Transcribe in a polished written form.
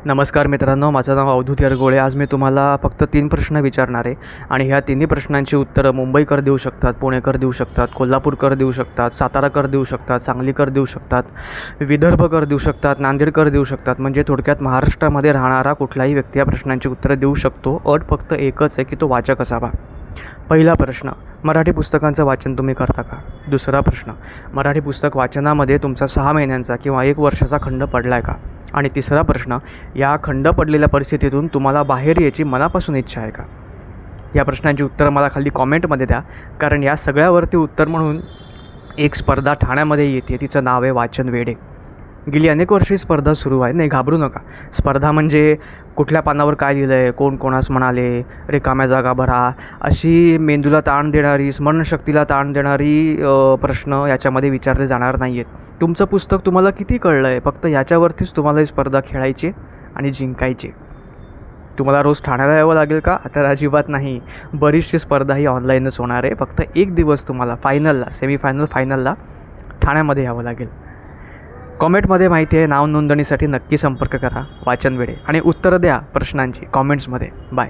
नमस्कार मित्रांनो, माझं नाव अवधूत यरगोळे. आज मी तुम्हाला फक्त 3 प्रश्न विचारणार आहे आणि ह्या तिन्ही प्रश्नांची उत्तरं मुंबईकर देऊ शकतात, पुणेकर देऊ शकतात, कोल्हापूरकर देऊ शकतात, साताराकर देऊ शकतात, सांगलीकर देऊ शकतात, विदर्भकर देऊ शकतात, नांदेडकर देऊ शकतात. म्हणजे थोडक्यात महाराष्ट्रामध्ये राहणारा कुठलाही व्यक्ती या प्रश्नांची उत्तरं देऊ शकतो. अट फक्त एकच आहे की तो वाचक असावा. पहिला प्रश्न, मराठी पुस्तकांचं वाचन तुम्ही करता का? दुसरा प्रश्न, मराठी पुस्तक वाचनामध्ये तुमचा 6 महिन्यांचा किंवा 1 वर्षाचा खंड पडला आहे का? आणि तिसरा प्रश्न, या खंड पडलेल्या परिस्थितीतून तुम्हाला बाहेर यायची मनापासून इच्छा आहे का? या प्रश्नांची उत्तरं मला खाली कॉमेंटमध्ये द्या, कारण या सगळ्यावरती उत्तर म्हणून एक स्पर्धा ठाण्यामध्ये येते, तिचं नाव आहे वाचन वेडे. गेली अनेक वर्षे स्पर्धा सुरू आहे. नाही, घाबरू नका. स्पर्धा म्हणजे कुठल्या पानावर काय लिहिलं आहे, कोण कोणास म्हणाले, रिकाम्या जागा भरा, अशी मेंदूला ताण देणारी, स्मरणशक्तीला ताण देणारी प्रश्न याच्यामध्ये विचारले जाणार नाही आहेत. तुमचं पुस्तक तुम्हाला किती कळलं आहे, फक्त याच्यावरतीच तुम्हाला ही स्पर्धा खेळायची आणि जिंकायची. तुम्हाला रोज ठाण्याला यावं लागेल का? तर अजिबात नाही. बरीचशी स्पर्धा ही ऑनलाईनच होणार आहे. फक्त एक दिवस तुम्हाला फायनलला, सेमीफायनल, फायनलला ठाण्यामध्ये यावं लागेल. कॉमेंटमध्ये माहिती आहे, नाव नोंदणीसाठी नक्की संपर्क करा वाचन वेडे आणि उत्तरं द्या प्रश्नांची कॉमेंट्समध्ये. बाय.